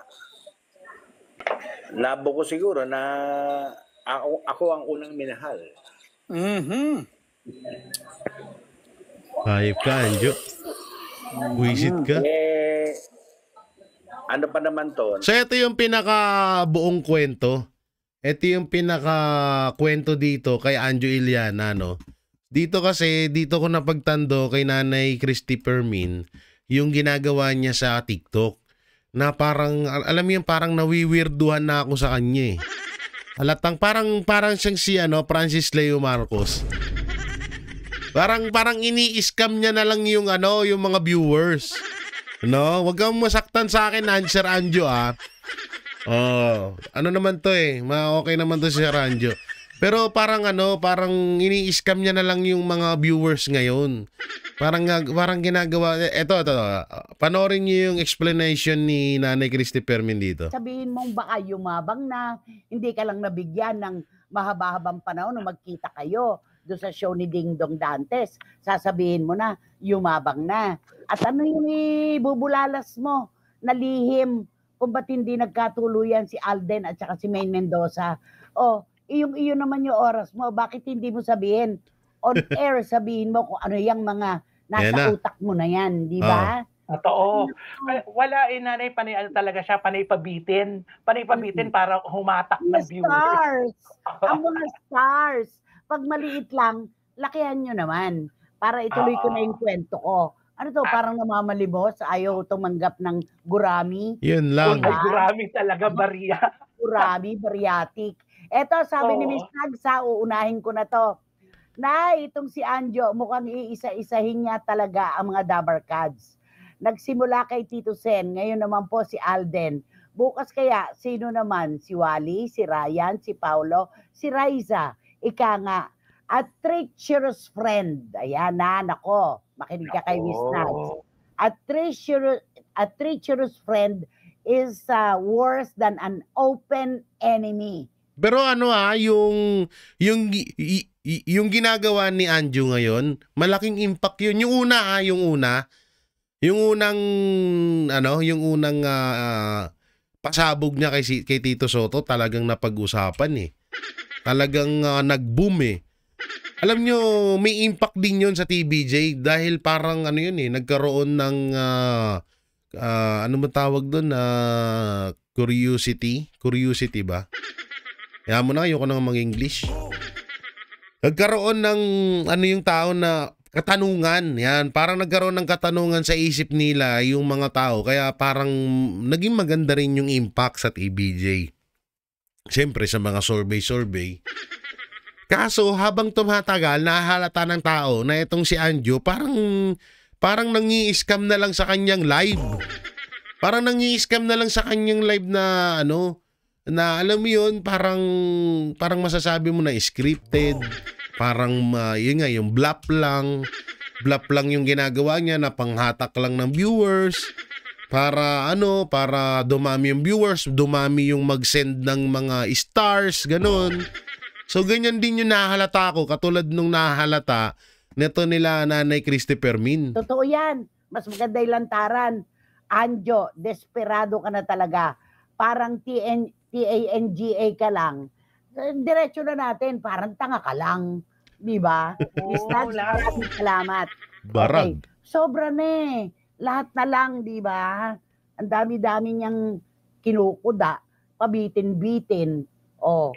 B: labo ko siguro na ako ang unang minahal.
C: Mhm.
A: Hayop ka, Anjo. Buisit ka.
B: Ano pa naman to?
A: So ito yung pinaka-buong kwento. Ito yung pinaka-kwento dito kay Anjo Iliana, no? Dito kasi, dito ko napagtando kay Nanay Christy Permin yung ginagawa niya sa TikTok. Na parang, alam mo yung parang nawiwirduhan na ako sa kanya eh. Halatang parang siyang si Francis Leo Marcos. Parang ini-scam niya na lang yung yung mga viewers. No, wag kang masaktan sa akin, Sir Anjo ano naman to eh. Okay naman to si Sir Anjo. Pero parang ini-scam niya na lang yung mga viewers ngayon. Parang ginagawa ito. Panoorin niyo yung explanation ni Nanay Christy Permin dito.
D: Sabihin mong baka yumabang na, hindi ka lang nabigyan ng mahaba-habang panahon na magkita kayo doon sa show ni Ding Dong Dantes. Sasabihin mo na, yumabang na. At ano yung ibubulalas mo na lihim kung ba't hindi nagkatuluyan si Alden at saka si Maine Mendoza? Iyo naman yung oras mo. Bakit hindi mo sabihin? On air, sabihin mo kung ano yung mga nasa utak mo na yan. Di ba?
E: Totoo. Wala nanay, talaga siya, panay pabitin para humatak ng viewers.
D: Stars! Ang mga stars! Pag maliit lang, lakihan nyo naman. Para ituloy ko na yung kwento ko. Ano to, parang namamalimos, ayaw tumanggap ng gurami.
A: Yun lang.
E: Ay, gurami talaga, Baria.
D: Gurami, bariatic. Eto, sabi ni Miss Nagsa, uunahin ko na to. Na itong si Anjo, mukhang iisa-isahin niya talaga ang mga Dabarkads. Nagsimula kay Tito Sen, ngayon naman po si Alden. Bukas kaya, sino naman? Si Wally, si Ryan, si Paulo, si Raiza. Ika nga, a treacherous friend. Ayan na, nako. Makinig ka kay Miss Nags. A treacherous friend is worse than an open enemy.
A: Pero yung ginagawa ni Anjo ngayon, malaking impact yun. Yung unang pasabog niya kay Tito Soto, talagang napag-usapan eh. Talagang nag-boom eh. Alam nyo, may impact din yun sa TVJ dahil parang nagkaroon ng ano mo tawag doon, curiosity ba? Kaya mo na, ayoko nang mag-English. Nagkaroon ng yung tao na katanungan. Yan, parang nagkaroon ng katanungan sa isip nila yung mga tao. Kaya parang naging maganda rin yung impact sa TVJ. Siyempre sa mga survey. Kaso habang tumatagal, nahahalata ng tao na itong si Anjo parang nangi-scam na lang sa kanyang live. Parang nangi-scam na lang sa kanyang live na na alam mo yun, parang masasabi mo na scripted, parang yun nga, yung bluff lang yung ginagawa niya na panghatak lang ng viewers, para dumami yung viewers, dumami yung mag-send ng mga stars, ganun. So ganyan din yung nahalata ko, katulad nung nahalata neto nila Nanay Christy Permin.
D: Totoo yan. Mas maganda yung lantaran. Anjo, desperado ka na talaga. Parang TANGA ka lang. Diretso na natin, parang tanga ka lang. Di ba? Maraming salamat.
A: Barag.
D: Okay. Sobra na eh. Lahat na lang, di ba? Ang dami-dami niyang kinukuda. pabitin-bitin. Oh,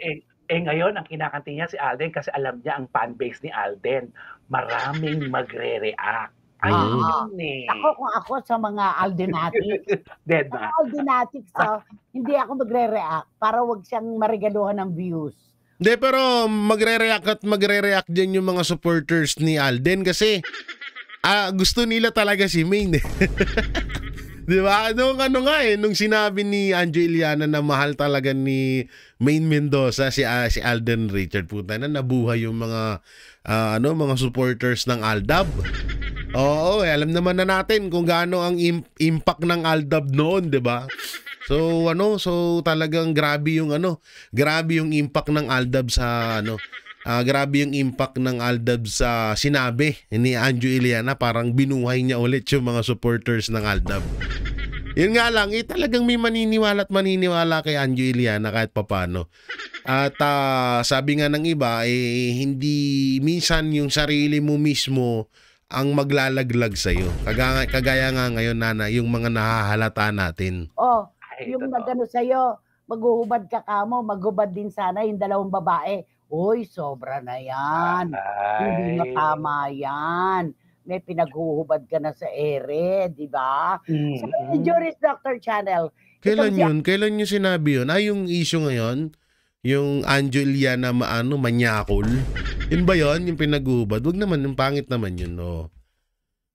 E: Ngayon, ang kinakanti niya si Alden kasi alam niya ang fanbase ni Alden. Maraming magre-react. Ayun
D: Ah,
E: yun eh.
D: ako kung ako sa mga Aldenatics,
E: Dead
D: mga
E: ba?
D: Aldenatics, hindi ako magre-react para wag siyang marigaluhan ng views.
A: Hindi, pero magre-react din yung mga supporters ni Alden kasi gusto nila talaga si Maine. Di ba? Nung nung sinabi ni Anjo Iliana na mahal talaga ni Maine Mendoza si Alden Richard, puta na nabuhay yung mga mga supporters ng Aldab. Oo, alam naman na natin kung gaano ang impact ng Aldab noon, 'di ba? So talagang grabe yung impact ng Aldab sa grabe yung impact ng Aldab sa sinabi ni Anjo Iliana, parang binuhay niya ulit yung mga supporters ng Aldab. Yun nga lang, talagang may maniniwala kay Anjo Iliana kahit papano. At sabi nga ng iba, hindi minsan yung sarili mo mismo ang maglalaglag sa'yo. Kagaya nga ngayon, Nana, yung mga nahahalata natin.
D: Yung nagano sa'yo, maghuhubad ka kamo, maghubad din sana yung dalawang babae. Uy, sobra na yan. Hindi na tama yan. May pinaghuhubad ka na sa ere, di ba? Sa Juris Doctor Channel.
A: Kailan yun sinabi yun? Yung issue ngayon, yung Anjo Iliana manyakol. Yun ba yun? Yung pinaghuhubad? Wag naman, yung pangit naman yun, no?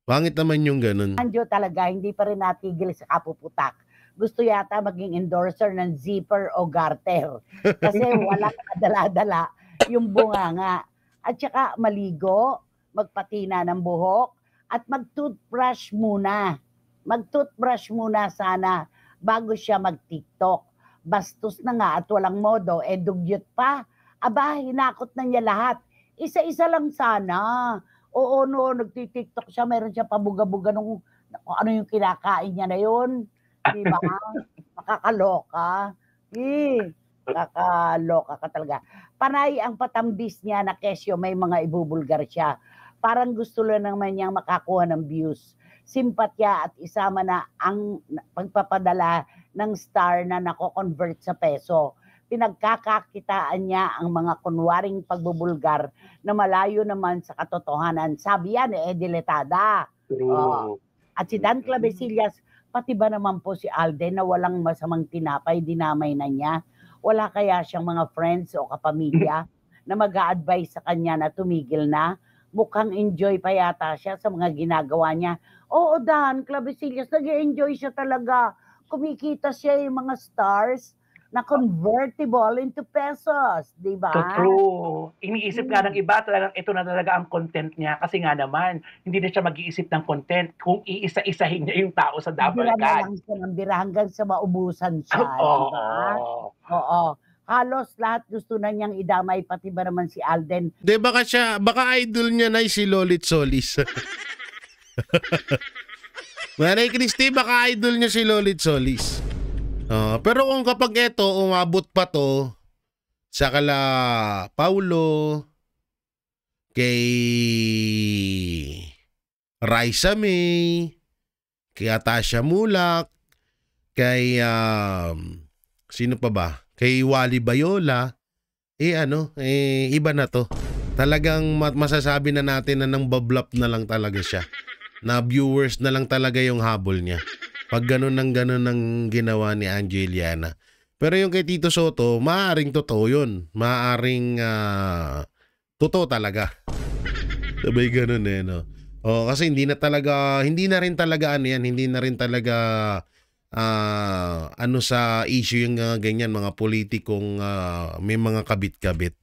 A: Pangit naman yung ganun.
D: Anjo talaga, hindi pa rin natigil sa kapuputak. Gusto yata maging endorser ng zipper o garter. Kasi walang kadala-dala yung bunganga. At saka maligo, magpatina ng buhok, at mag-toothbrush muna. Mag-toothbrush muna sana bago siya mag-TikTok. Bastos na nga at walang modo, dugyot pa. Aba, hinakot na niya lahat. Isa-isa lang sana. Oo, no, nagti-TikTok siya, meron siya pabuga-buga nung ano yung kinakain niya na yun. Diba? Makakaloka. Kakaloka ka talaga. Panay ang patambis niya na kesyo, may mga ibubulgar siya. Parang gusto lang naman niyang makakuha ng views. Simpatya at isama na ang pagpapadala ng star na nako-convert sa peso. Pinagkakakitaan niya ang mga kunwaring pagbubulgar na malayo naman sa katotohanan. Sabi yan Diletada. At si Dan Clavesillas, pati ba naman po si Alden na walang masamang tinapay, dinamay na niya? Wala kaya siyang mga friends o kapamilya na mag-a-advise sa kanya na tumigil na? Mukhang enjoy pa yata siya sa mga ginagawa niya. Oo, Dan Clavesillas, nag-enjoy siya talaga. Kumikita siya yung mga stars na convertible into pesos, di ba?
E: True. Iniisip nga ng iba talagang ito na talaga ang content niya kasi nga naman hindi na siya mag-iisip ng content kung iisa-isahin niya yung tao sa double
D: Bira na
E: card.
D: lang siya ng bira hanggang sa maubusan siya,
E: Oo.
D: di ba? Oo. Halos lahat gusto na niyang idamay, pati ba naman si Alden.
A: De, baka idol niya na si Lolit Solis. Manay Christy, baka idol niya si Lolit Solis. Pero kung kapag ito, umabot pa to sa kala Paulo, kay Raisa May, kay Atasha Mulak, kay sino pa ba? Kay Wally Bayola, iba na to. Talagang masasabi na natin na nang bablap na lang talaga siya. Na viewers na lang talaga yung habol niya. Pag ganun ng ginawa ni Anjo Iliana. Pero yung kay Tito Soto, maaaring totoo yun. Maaaring totoo talaga. Sabay ganun no? Kasi hindi na rin talaga sa issue yung ganyan, mga politikong may mga kabit-kabit.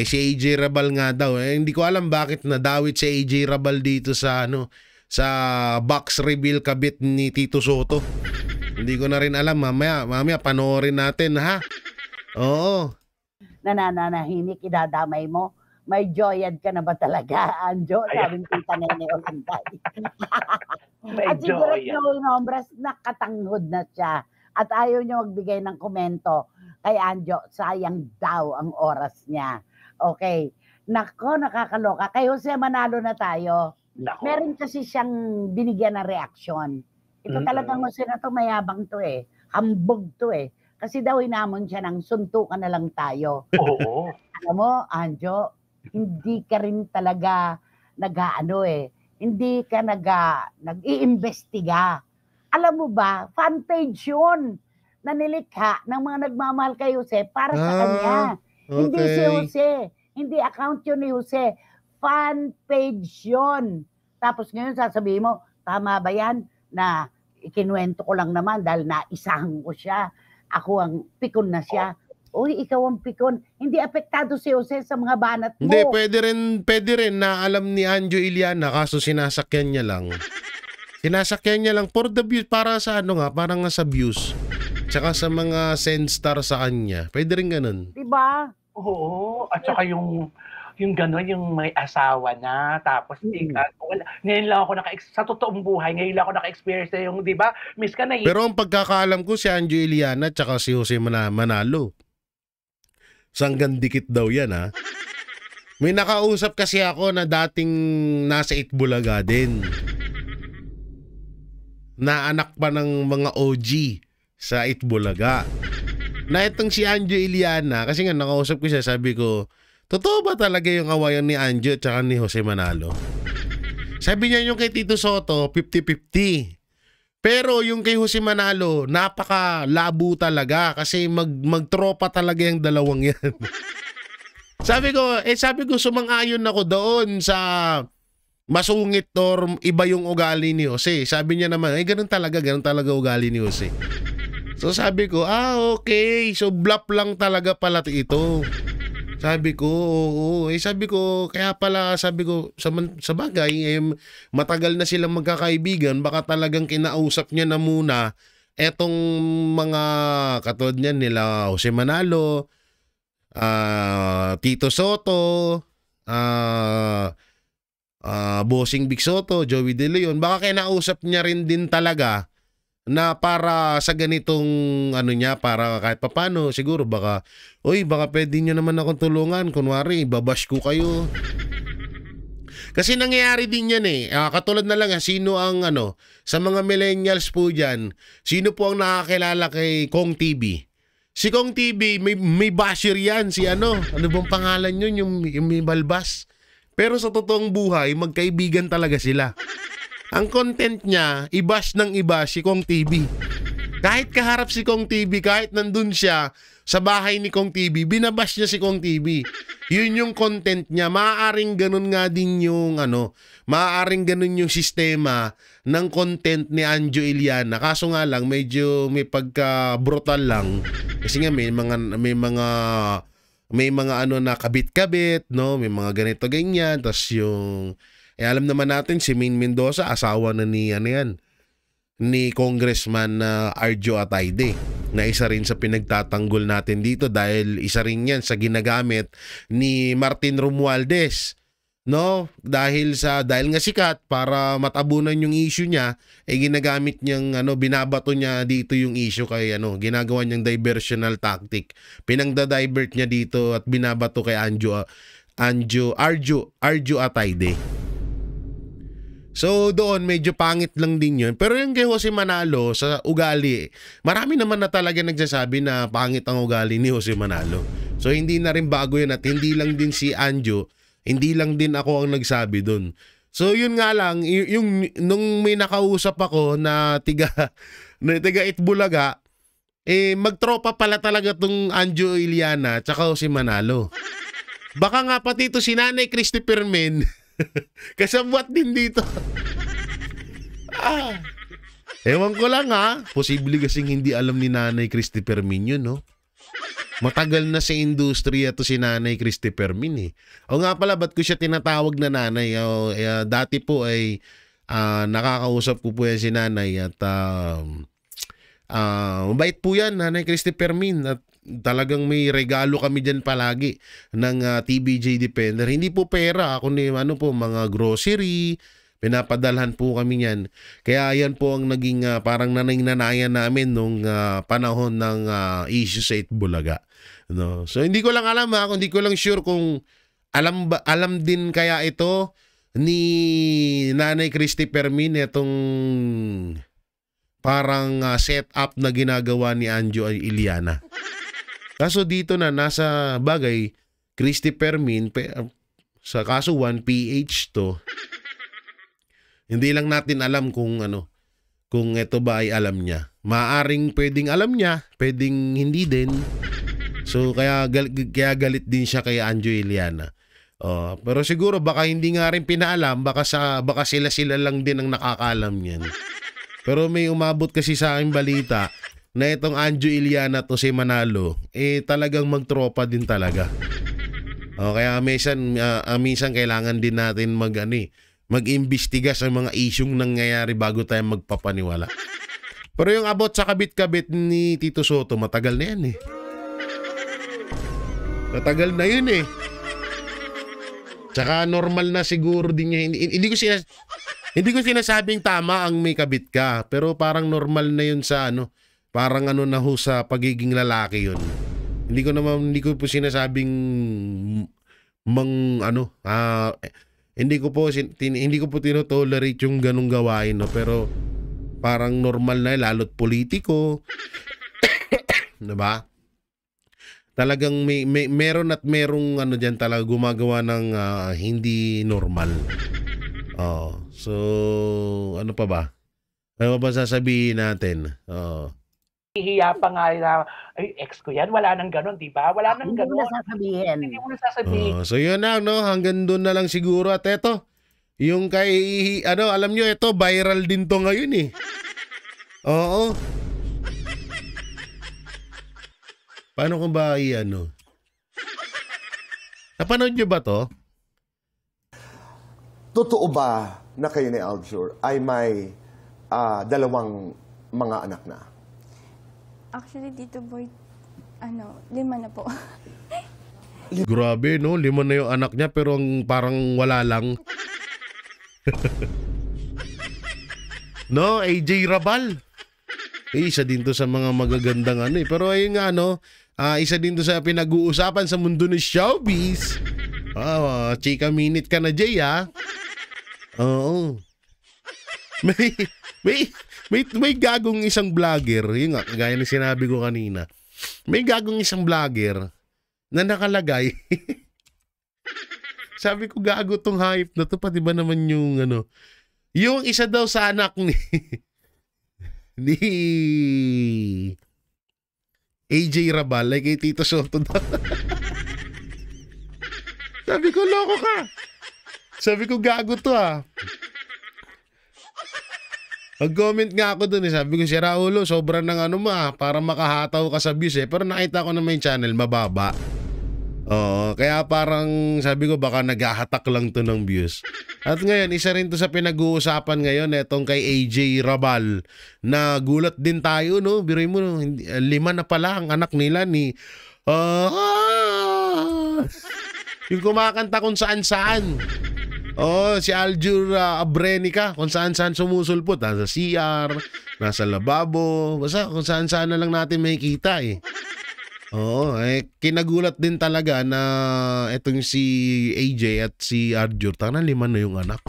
A: Si AJ Rabal nga daw. Hindi ko alam bakit nadawit si AJ Rabal dito sa sa box reveal kabit ni Tito Soto. Hindi ko na rin alam. Mamaya panoorin natin, ha? Oo.
D: Nananahinik, idadamay mo. May joyad ka na ba talaga, Anjo? Sabi ni Tita Nene Olanday. At si Direk Joey Nombres, nakatanghod na siya. At ayaw niya magbigay ng komento kay Anjo. Sayang daw ang oras niya. Okay. Nako, nakakaloka. Kay Jose Manalo na tayo.
E: Nako.
D: Meron kasi siyang binigyan ng reaksyon. Ito talagang Jose na to, mayabang to Hambog to Kasi daw hinamon siya ng suntukan na lang tayo.
E: Oo.
D: Alam mo, Anjo, hindi ka rin talaga nag-aano hindi ka nag-iimbestiga. Alam mo ba, fan page yun na nilikha ng mga nagmamahal kay Jose para sa kanya. Hindi si
A: Okay.
D: Jose. Hindi account yun ni Jose. Fan page yun. Tapos ngayon sasabihin mo, tama ba yan na ikinuwento ko lang naman dahil naisahan ko siya. Ako ang pikon na siya. Uy, ikaw ang pikon. Hindi apektado si Jose sa mga banat mo.
A: Hindi, pwede rin na alam ni Anjo Iliana kaso sinasakyan niya lang. Sinasakyan niya lang for the views, para sa ano nga, parang nga sa views. Tsaka sa mga send-star sa kanya. Pwede rin ganun.
D: Diba?
E: Oo. At saka yung gano'n, yung may asawa na, tapos wala. Ngayon lang ako sa totoong buhay, ngayon lang ako naka-experience na yung, di ba, miss ka na
A: Pero ang pagkakaalam ko si Anjo Iliana tsaka si Jose Manalo. Sanggang dikit daw yan, ha? May nakausap kasi ako na dating nasa Itbulaga din. Na anak pa ng mga OG sa Itbulaga. Na itong si Anjo Iliana, kasi nga nakausap ko siya, sabi ko, totoo ba talaga yung awayan ni Anjo at saka ni Jose Manalo? Sabi niya yung kay Tito Soto, 50-50. Pero yung kay Jose Manalo, napaka-labo talaga kasi magtropa talaga yung dalawang yan. sabi ko, sumang-ayon ako doon sa masungit or iba yung ugali ni Jose. Sabi niya naman, ganun talaga ugali ni Jose. So sabi ko, okay. So bluff lang talaga pala ito. Sabi ko, oo. Sabi ko, kaya pala, sabi ko, sa bagay, matagal na silang magkakaibigan, baka talagang kinausap niya na muna etong mga katulad niyan nila Jose Manalo, Tito Soto, Bossing Big Soto, Joey De Leon, baka kinausap niya rin din talaga na para sa ganitong ano niya, para kahit papano siguro baka pwede nyo naman akong tulungan, kunwari babash ko kayo. Kasi nangyayari din yan katulad na lang sino ang sa mga millennials po dyan, sino po ang nakakilala kay Kong TV? Si Kong TV, may basher yan, si ano bang pangalan yun, yung may balbas. Pero sa totoong buhay, magkaibigan talaga sila. Ang content niya, i-bash ng i-bash si Kong TV. Kahit kaharap si Kong TV, kahit nandun siya sa bahay ni Kong TV, binabash niya si Kong TV. Yun yung content niya. Maaaring ganun nga din yung maaaring ganun yung sistema ng content ni Anjo Iliana. Kaso nga lang, medyo may pagka-brutal lang. Kasi nga may mga na kabit-kabit, no? May mga ganito ganyan. Tapos yung alam naman natin si Main Mendoza, asawa na ni ni Congressman Arjo Atayde, na isa rin sa pinagtatanggol natin dito dahil isa rin yan sa ginagamit ni Martin Romualdez, no? Dahil nga sikat, para matabunan yung issue niya, ginagamit niyang binabato niya dito yung issue kay ginagawa niyang diversional tactic. Pinangda-divert niya dito at binabato kay Arjo Atayde. So doon medyo pangit lang din yun. Pero yung kay Jose Manalo sa ugali, marami naman na talaga nagsasabi na pangit ang ugali ni Jose Manalo. So hindi na rin bago yun, at hindi lang din si Anjo, hindi lang din ako ang nagsabi doon. So yun nga lang, yung nung may nakausap ako na tiga Itbulaga, magtropa pala talaga tong Anjo Iliana tsaka Jose Manalo. Baka nga pati ito si Nanay Christopher Men kasabwat din dito. Ewan ko lang posible kasing hindi alam ni Nanay Christopher Min yun, no? Matagal na sa industriya to si Nanay Christopher Min O nga pala, ba't ko siya tinatawag na nanay? Dati po ay nakakausap ko po yan si Nanay at mabait po yan, Nanay Christopher Min, at talagang may regalo kami dyan palagi ng TBJ Defender. Hindi po pera, kundi mga grocery, pinapadalhan po kami yan. Kaya yan po ang naging parang nanay-nanayan namin nung panahon ng issue sa Itbulaga. No? So hindi ko lang alam hindi ko lang sure kung alam din kaya ito ni Nanay Christy Permin itong parang setup na ginagawa ni Anjo Iliana. Kaso dito na nasa bagay, Christy Fermin, sa kaso 1 PH to. Hindi lang natin alam kung kung ito ba ay alam niya. Maaring pwedeng alam niya, pwedeng hindi din. So kaya galit din siya kay Anjo Iliana. Pero siguro baka hindi nga rin pinaalam, baka sila lang din ang nakakaalam niyan. Pero may umabot kasi sa aking balita na itong Anjo Iliana to si Manalo, talagang magtropa din talaga. Kaya minsan kailangan din natin mag-imbestiga sa mga isyong nangyayari bago tayo magpapaniwala. Pero yung about sa kabit-kabit ni Tito Soto, matagal na yan eh. Matagal na yun eh. Tsaka normal na siguro din niya. Hindi ko sinasabing tama ang may kabit ka, pero parang normal na yun sa parang na ho sa pagiging lalaki yun. Hindi ko po sinasabing hindi ko po tinotolerate yung ganung gawain, pero parang normal na lalo't politiko. 'Di ba? Talagang meron at merong diyan talaga gumagawa ng hindi normal. So ano pa ba? Ano pa sasabihin natin?
E: Hihiya pa nga na, ay, ex ko yan, wala nang ganon, di ba? Wala nang ganon. Hindi mo na sasabihin.
A: So yun na, hanggang doon na lang siguro. At eto, yung kay, alam nyo, ito, viral din to ngayon eh. Oo. Paano kung ba napanood nyo ba to?
F: Totoo ba na kayo ni Aljur ay may dalawang mga anak na?
G: Actually, Tito Boy, 5 na po.
A: Grabe, 5 na yung anak niya pero parang wala lang. AJ Rabal. Isa din to sa mga magagandang Pero ayun nga, isa din to sa pinag-uusapan sa mundo ng showbiz. Chika minute ka na, Jay, ha? Oo. May gagong isang vlogger, yun nga, gaya ng sinabi ko kanina. May gagong isang vlogger na nakalagay. Sabi ko, gago tong hype na to, pati ba naman yung yung isa daw sa anak ni AJ Rabal, like kay Tito Soto daw. Sabi ko, loko ka. Sabi ko, gago to Mag-comment nga ako dun sabi ko, si Raulo, sobra ng para makahataw ka sa views Pero nakita ko na may channel, mababa. Kaya parang sabi ko, baka naghahatak lang to ng views. At ngayon, isa rin to sa pinag-uusapan ngayon, etong kay AJ Rabal, na gulat din tayo, Biruin mo, 5 na pala ang anak nila ni... yung kumakanta kung saan-saan. Si Aljur Abrenica, kung saan-saan sumusulpot. Nasa CR, nasa lababo, basta kung saan-saan na lang natin makikita kinagulat din talaga na etong si AJ at si Aljur, 5 na yung anak.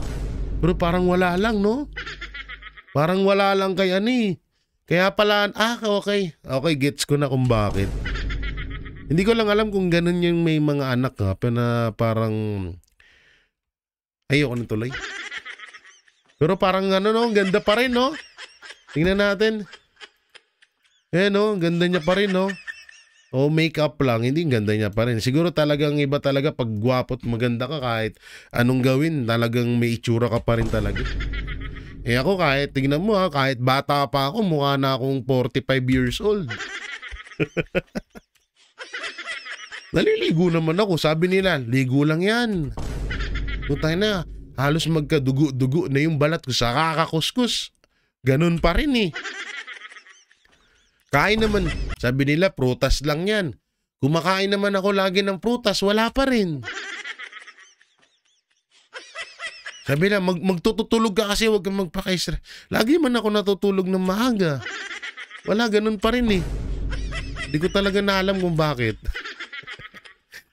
A: Pero parang wala lang, Parang wala lang kay Kaya pala, okay. Okay, gets ko na kung bakit. Hindi ko lang alam kung ganun yung may mga anak pero na parang ayoko na tuloy. Pero parang ganda pa rin, Tingnan natin. Ganda niya pa rin, makeup lang, hindi ganda niya pa rin. Siguro talagang iba talaga pag gwapo't maganda ka, kahit anong gawin, talagang may itsura ka pa rin talaga. Ako kahit, tingnan mo kahit bata pa ako, mukha na akong 45 years old. Naliligo naman ako, sabi nila, ligo lang yan. Putay na, halos magkadugo-dugo na yung balat ko sa kakakuskus. Ganun pa rin Kain naman, sabi nila, prutas lang yan. Kumakain naman ako lagi ng prutas, wala pa rin. Sabi na, magtutulog ka kasi, huwag kang magpaka-stress. Lagi man ako natutulog ng maaga. Wala, ganun pa rin Hindi ko talaga na alam kung bakit.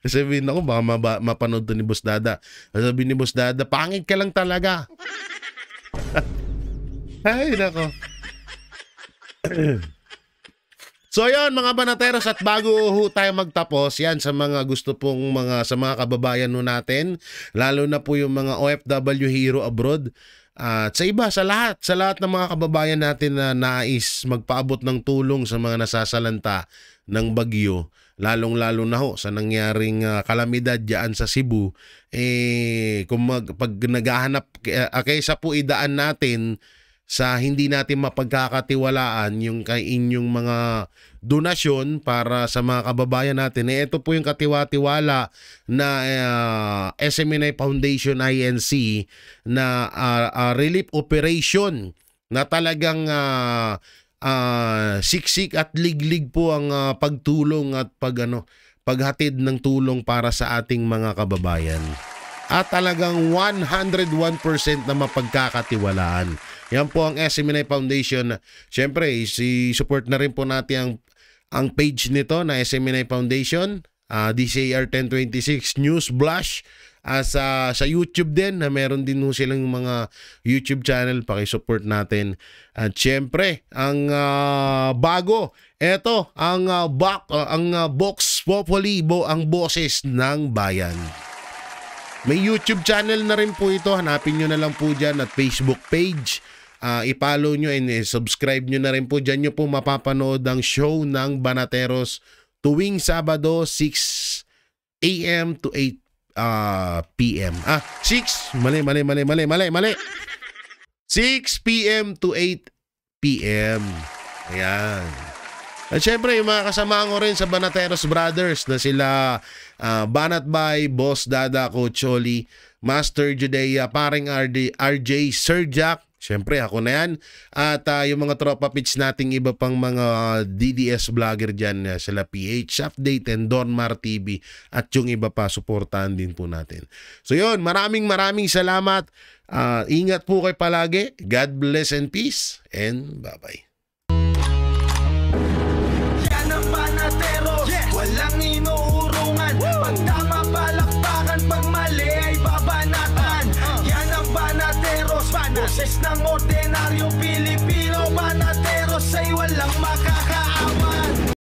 A: Sabihin ako, baka mapanood to ni Boss Dada. Sabihin ni Boss Dada, pangit ka lang talaga. Ay, nako. So yon mga banateros, at bago ho tayo magtapos, yan sa mga gusto pong sa mga kababayan ho natin, lalo na po yung mga OFW hero abroad, at sa iba, sa lahat ng mga kababayan natin na nais magpaabot ng tulong sa mga nasasalanta ng bagyo, lalong-lalo na ho sa nangyaring kalamidad diyan sa Cebu, pag naghahanap, kaysa po idaan natin sa hindi natin mapagkakatiwalaan yung kay inyong mga donasyon para sa mga kababayan natin, ito po yung katiwa-tiwala na SMNI Foundation INC na relief operation na talagang siksik at liglig po ang pagtulong at paghatid ng tulong para sa ating mga kababayan. At talagang 101% na mapagkakatiwalaan. Yan po ang SMNI Foundation. Siyempre, support na rin po natin ang page nito na SMNI Foundation, DCAR 1026 News Blush, sa YouTube din, na meron din silang mga YouTube channel, paki-support natin. At siyempre, ang bago, eto, ang Vox Populi, ang boses ng bayan. May YouTube channel na rin po ito. Hanapin nyo na lang po dyan, at Facebook page. I-follow nyo and subscribe nyo na rin po. Dyan nyo po mapapanood ang show ng Banateros tuwing Sabado 6 a.m. to 8 p.m. 6 p.m. to 8 p.m. Ayan. At syempre, yung mga kasama ko rin sa Banateros Brothers na sila Banat Bay, Boss Dada, Coach Oli, Master Judea, Paring RJ, Sir Jack, syempre ako na yan. At yung mga tropa pitch nating iba pang mga DDS vlogger dyan, sila PH Update and Donmar TV, at yung iba pa, suportahan din po natin. So yun, maraming salamat. Ingat po kayo palagi. God bless and peace, and bye-bye.
H: Walang inuurungan. Pag tama palakpakan, pag mali ay babanatan. Yan ang Banateros, boses ng ordinaryong Pilipino. Banateros ay walang maka